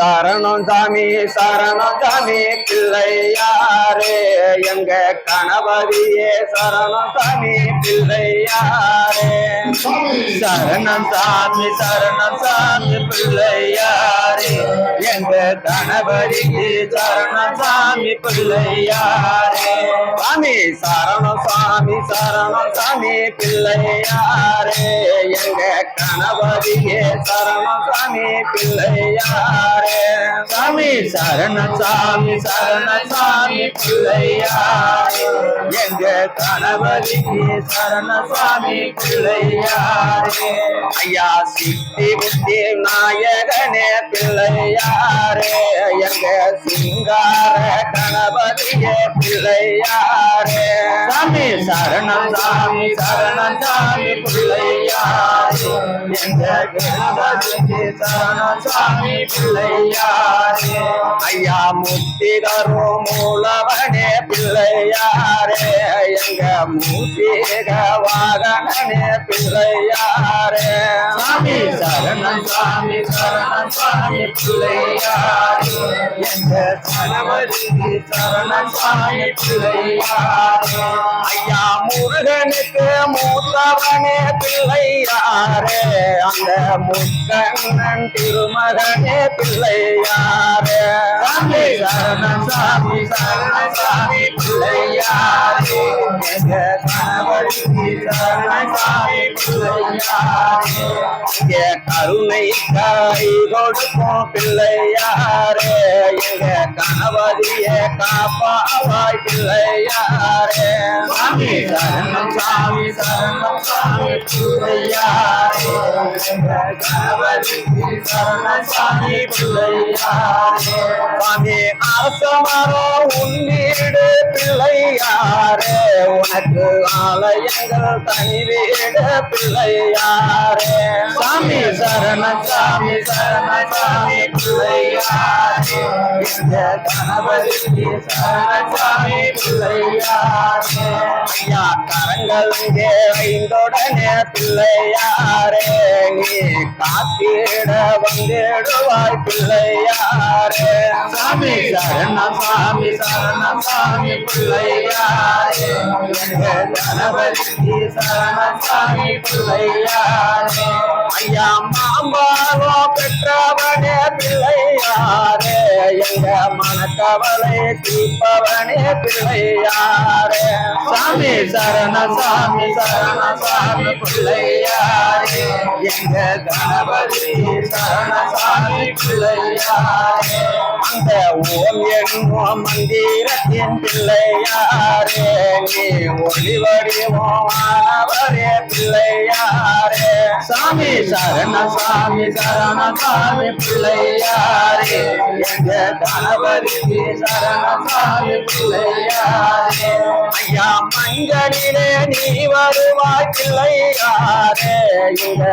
சரணம் சாமி சரணம் சாமி பிள்ளையாரே எங்க கணபதியே சரணம் சாமி பிள்ளையாரே சரணம் சாமி பிள்ளையாரே எங்க கணபதிக்கு சரணம் சாமி பிள்ளையாரே சாமி சரணம் சாமி பிள்ளையாரே எங்க கணபதியே சரணம் சாமி பிள்ளையாரே சாமி சரணம் சாமி பிள்ளையாரே எங்க கணபதிக்கு சரணம் சாமி பிள்ளையாரே ஐயா சித்தி புத்தி நாயகனே பிள்ளையாரே எங்க சிங்கார கணபதியே பிள்ளையாரே சாமி சரணம் சாமி பிள்ளையாரே எங்க கணபதிக்கு சரணம் சாமி பிள்ளையாரே ஐயா முத்தி தரும் மூலவனே பிள்ளையாரே எங்க மூசிக வாகனனே பிள்ளையாரே சாமி சரணம் சாமி பிள்ளையாரே எங்க கணபதிக்கு சரணம் சாமி பிள்ளையாரே ஐயா முருகனுக்கு மூத்தவனே பிள்ளையாரே அந்த முக்கண்ணன் திருமகனே பிள்ளையாரே சாமி சரணம் சாமி பிள்ளையாரே எங்க கணபதிக்கு சரணம் சாமி பிள்ளையாரே இங்கே கருணை கை கொடுப்போம் பிள்ளையாரே எங்க கணபதியே காப்பாவாய் பிள்ளையாரே சாமி சரணம் சாமி பிள்ளையாரே எங்க கணபதிக்கு சரணம் சாமி பிள்ளையாரே சாமி அரசமரோ உன்னீடு பிள்ளையாரே உனக்கு ஆலயங்கள் தனி வீடு பிள்ளையாரே சாமி சரணம் சாமி பிள்ளையாரே எங்க கணபதிக்கு சரணம் சாமி பிள்ளையாரே ஐயா கரங்கள் ஐந்தொடனே பிள்ளையாரே நீ காத்திட வந்திடுவாய் பிள்ளையாரே சாமி சரணம் சாமி பிள்ளையாரே எங்க கணபதிக்கு சரணம் சாமி பிள்ளையாரே ஐயா மாம்பாவோ பெற்றவனே பிள்ளையாரே எங்க மனக்கவலை தீர்ப்பவனே பிள்ளையாரே சாமி சரணம் சாமி பிள்ளையாரே எங்க கணபதி சரணம் சாமி பிள்ளையாரே அந்த ஓம் என்னும் மந்திரத்தின் பிள்ளையாரே நீ ஒளி வடிவமானவரே பிள்ளையாரே சாமி சரணம் சாமி பிள்ளையாரே எங்க கணபதிக்கு சரணம் சாமி பிள்ளையாரே ஐயா மஞ்சளிலே நீ வருவாய் பிள்ளையாரே இங்க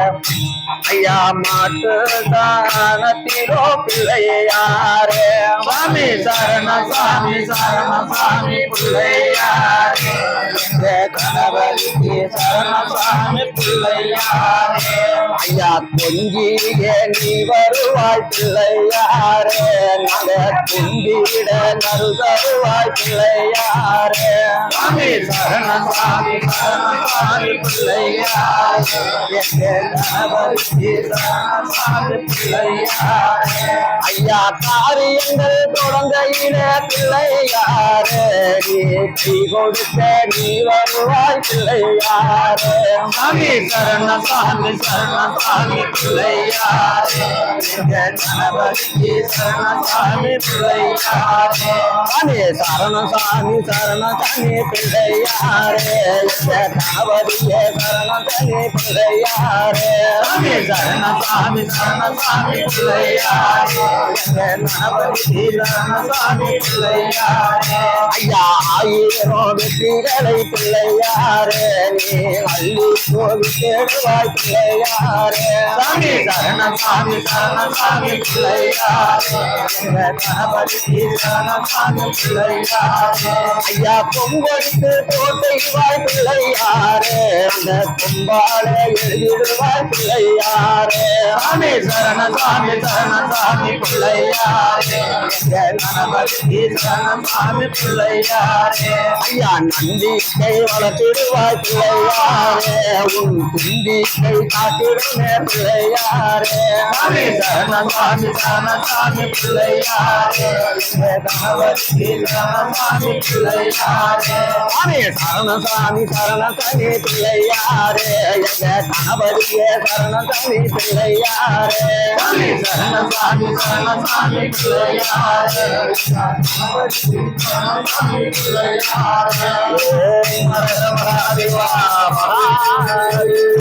ஐயா மாட்டு தானத்திலோ பிள்ளையாரே சாமி சரணம் சாமி பிள்ளையாரே எங்க கணபதிக்கு சரணம் சாமி பிள்ளையாரே ஐயா கொஞ்சியே நீ வருவாய் பிள்ளையாரே நல குந்திட நல் தருவாய் பிள்ளையாரே சாமி சரணம் சாமி பிள்ளையாரே எங்க கணபதிக்கு சரணம் சாமி பிள்ளையாரே ஐயா காரியங்கள் தொடங்கையிலே பிள்ளையாரே நீ கொடுக்க நீ வருவாய் பிள்ளையாரே சாமி சரணம் சாமி பிள்ளையாரே எங்க கணபதிக்கு சரணம் சாமி பிள்ளையாரே சாமி சரணம் சாமி பிள்ளையாரே எங்க கணபதியே சரணம் சாமி பிள்ளையாரே சாமி சரணம் சாமி பிள்ளையாரே எங்க கணபதிக்கு சரணம் சாமி பிள்ளையாரே ஐயா ஆயிரம் வெற்றிகளை பிள்ளையாரே நீ அள்ளி கோவி தேடுவாய் பிள்ளையாரே சாமி சரணம் சாமி பிள்ளையாரே எங்க கணபதிக்கு சரணம் சாமி பிள்ளையாரே ஐயா பொங்கொடுத்து போட்டைவாய் பிள்ளையாரே அந்த கும்பாலே எழுதிடுவாய் பிள்ளையாரே சாமி சரணம் சாமி பிள்ளையாரே கணபதி சரணம் சாமி பிள்ளையாரே ஐயா நம்பிக்கை வளர்த்திடுவாய் பிள்ளையாரே உன் தும்பிக்கை காத்திடுமே பிள்ளையாரே சாமி சரணம் சாமி சரணம் சாமி பிள்ளையாரே கணபதி சரணம் சாமி பிள்ளையாரே சாமி சரணம் சாமி சரணம் சாமி பிள்ளையாரே கணபதியே சரணம் சாமி பிள்ளையாரே சாமி சரணம் சாமி சரணம் சாமி பிள்ளையாரே கணபதி சரணம் சாமி பிள்ளையாரே ஓம் ஹர ஹர மகாதேவா